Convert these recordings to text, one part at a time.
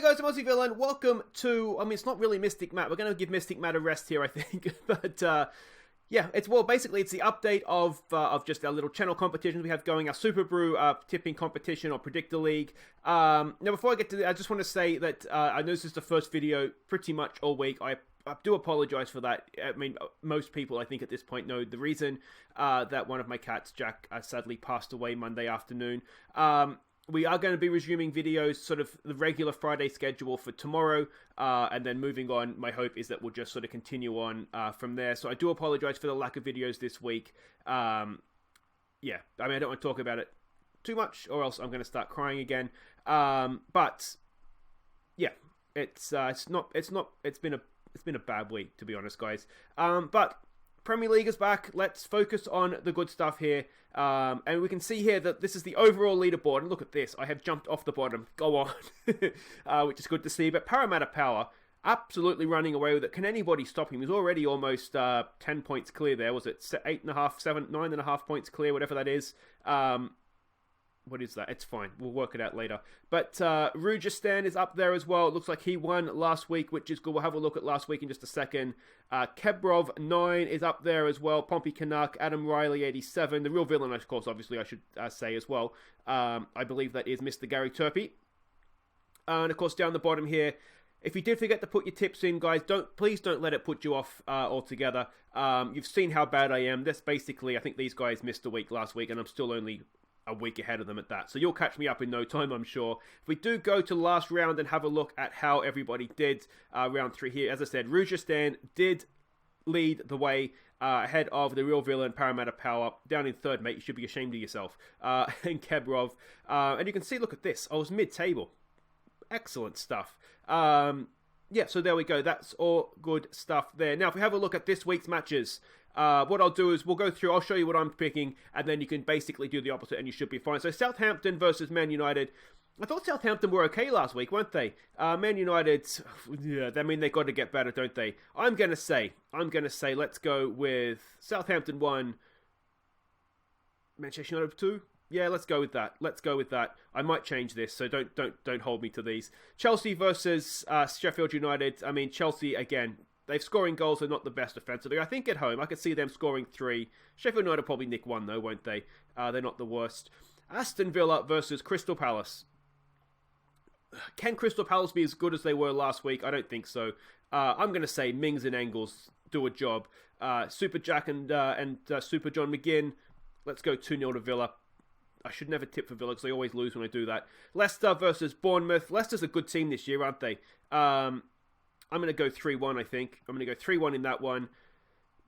guys, I'm Aussie Villain. Welcome to, it's not really Mystic Matt. We're going to give Mystic Matt a rest here, I think. But, yeah, basically it's the update of just our little channel competitions we have going, our Super Brew tipping competition or Predictor League. Now, before I get to that, I just want to say that I know this is the first video pretty much all week. I do apologize for that. I mean, most people, I think, at this point know the reason that one of my cats, Jack, sadly passed away Monday afternoon. We are going to be resuming videos, sort of the regular Friday schedule for tomorrow, and then moving on. My hope is that we'll just sort of continue on from there. So I do apologize for the lack of videos this week. Yeah, I mean, I don't want to talk about it too much, or else I'm going to start crying again. But yeah, it's been a bad week, to be honest, guys. But Premier League is back. Let's focus on the good stuff here. And we can see here that this is the overall leaderboard. And look at this. I have jumped off the bottom. Go on. Which is good to see. But Parramatta Power, absolutely running away with it. Can anybody stop him? He's already almost 10 points clear there. Was it 8.5, 7, 9.5 points clear, whatever that is. What is that? It's fine. We'll work it out later. But Rujistan is up there as well. It looks like he won last week, which is good. We'll have a look at last week in just a second. Kebrov, 9 is up there as well. Pompey Canuck, Adam Riley, 87. The real villain, of course, obviously, I should say as well. I believe that is Mr. Gary Turpie. And, of course, down the bottom here, if you did forget to put your tips in, guys, please don't let it put you off altogether. You've seen how bad I am. That's basically, I think these guys missed a week last week, and I'm still only a week ahead of them at that. So you'll catch me up in no time, I'm sure. If we do go to last round and have a look at how everybody did round 3 here, as I said, Rujistan did lead the way ahead of the real villain, Parramatta Power. Down in third, mate. You should be ashamed of yourself. And Kebrov. And you can see, look at this. I was mid-table. Excellent stuff. Yeah, so there we go. That's all good stuff there. Now, if we have a look at this week's matches, what I'll do is we'll go through, I'll show you what I'm picking, and then you can basically do the opposite and you should be fine. So Southampton versus Man United. I thought Southampton were okay last week, weren't they? Man United, yeah, I mean, they got to get better, don't they? I'm going to say, let's go with Southampton 1, Manchester United 2. Yeah, let's go with that. I might change this, so don't hold me to these. Chelsea versus Sheffield United. I mean, Chelsea, again, they're scoring goals. They're not the best defensively. I think at home, I could see them scoring 3. Sheffield United probably nick 1, though, won't they? They're not the worst. Aston Villa versus Crystal Palace. Can Crystal Palace be as good as they were last week? I don't think so. I'm going to say Mings and Engels do a job. Super Jack and Super John McGinn. Let's go 2-0 to Villa. I should never tip for Villa because I always lose when I do that. Leicester versus Bournemouth. Leicester's a good team this year, aren't they? I'm going to go 3-1, I think. I'm going to go 3-1 in that one.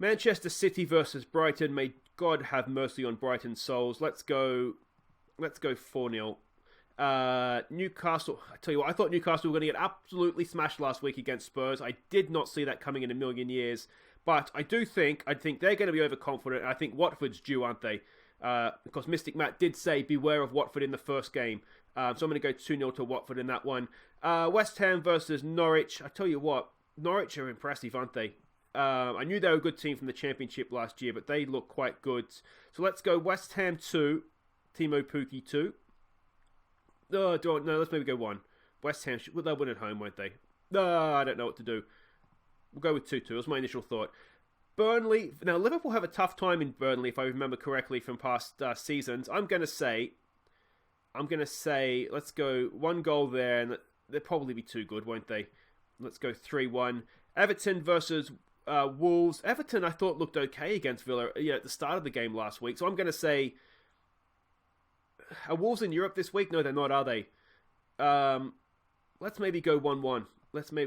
Manchester City versus Brighton. May God have mercy on Brighton's souls. Let's go 4-0. Newcastle. I tell you what, I thought Newcastle were going to get absolutely smashed last week against Spurs. I did not see that coming in a million years. But I think they're going to be overconfident. I think Watford's due, aren't they? Because Mystic Matt did say beware of Watford in the first game. So I'm going to go 2-0 to Watford in that one. West Ham versus Norwich. I tell you what, Norwich are impressive, aren't they? I knew they were a good team from the Championship last year, but they look quite good. So let's go West Ham 2, Timo Pukki 2. No, let's maybe go 1. West Ham, they'll win at home, won't they? No, I don't know what to do. We'll go with 2-2. That's my initial thought. Burnley. Now, Liverpool have a tough time in Burnley, if I remember correctly from past seasons. I'm going to say, let's go 1 goal there, and they'll probably be too good, won't they? Let's go 3-1. Everton versus Wolves. Everton, I thought, looked okay against Villa at the start of the game last week. So I'm going to say, are Wolves in Europe this week? No, they're not, are they? Let's maybe go 1-1.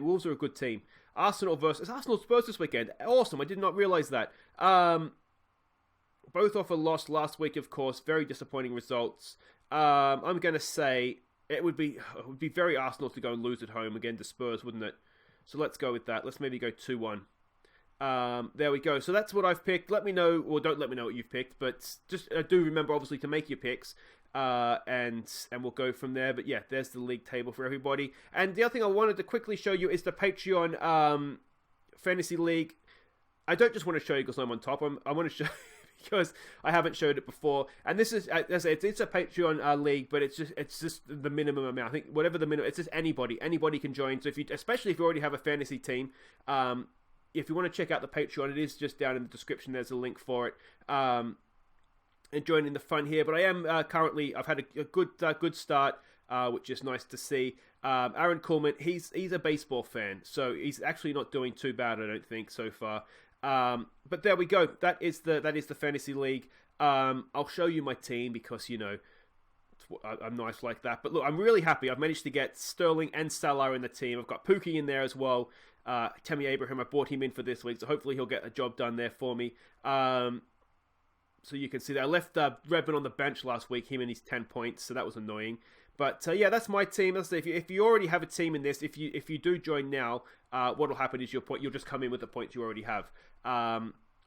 Wolves are a good team. Arsenal versus Arsenal Spurs this weekend. Awesome. I did not realise that. Both off a loss last week, of course. Very disappointing results. I'm going to say it would be very Arsenal to go and lose at home again to Spurs, wouldn't it? So let's go with that. Let's maybe go 2-1. There we go. So that's what I've picked. Let me know, or don't let me know what you've picked, but just do remember, obviously, to make your picks. And we'll go from there. But yeah, there's the league table for everybody. And the other thing I wanted to quickly show you is the Patreon Fantasy League. I don't just want to show you because I'm on top. I want to show because I haven't showed it before. And this is, as I said, it's a Patreon league, but it's just the minimum amount. I think whatever the minimum, it's just anybody can join. So especially if you already have a fantasy team, if you want to check out the Patreon, it is just down in the description. There's a link for it. And joining the fun here. But I am currently, I've had a good start, which is nice to see. Aaron Coleman, he's a baseball fan, so he's actually not doing too bad, I don't think, so far. But there we go. That is the fantasy league. I'll show you my team because, you know, I'm nice like that. But look, I'm really happy. I've managed to get Sterling and Salah in the team. I've got Pookie in there as well. Tammy Abraham, I brought him in for this week, so hopefully he'll get a job done there for me. So you can see that I left Redmond on the bench last week, him and his 10 points, so that was annoying. But yeah, that's my team. If you already have a team in this, if you do join now, what will happen is you'll just come in with the points you already have.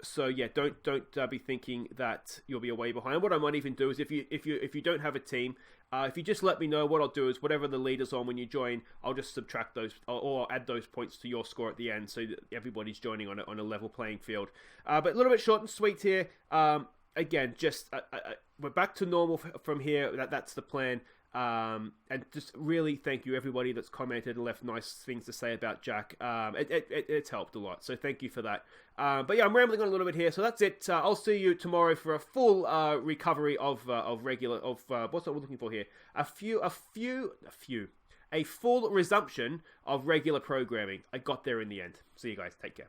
So yeah, don't be thinking that you'll be way behind. What I might even do is if you don't have a team, if you just let me know, what I'll do is whatever the leader's on when you join, I'll just subtract those or add those points to your score at the end, so that everybody's joining on a level playing field. But a little bit short and sweet here. Again, just we're back to normal from here. That's the plan. And just really thank you everybody that's commented and left nice things to say about Jack. It's helped a lot, so thank you for that. But yeah, I'm rambling on a little bit here, so that's it. I'll see you tomorrow for a full recovery of regular what's what we're looking for here. A full resumption of regular programming. I got there in the end. See you guys. Take care.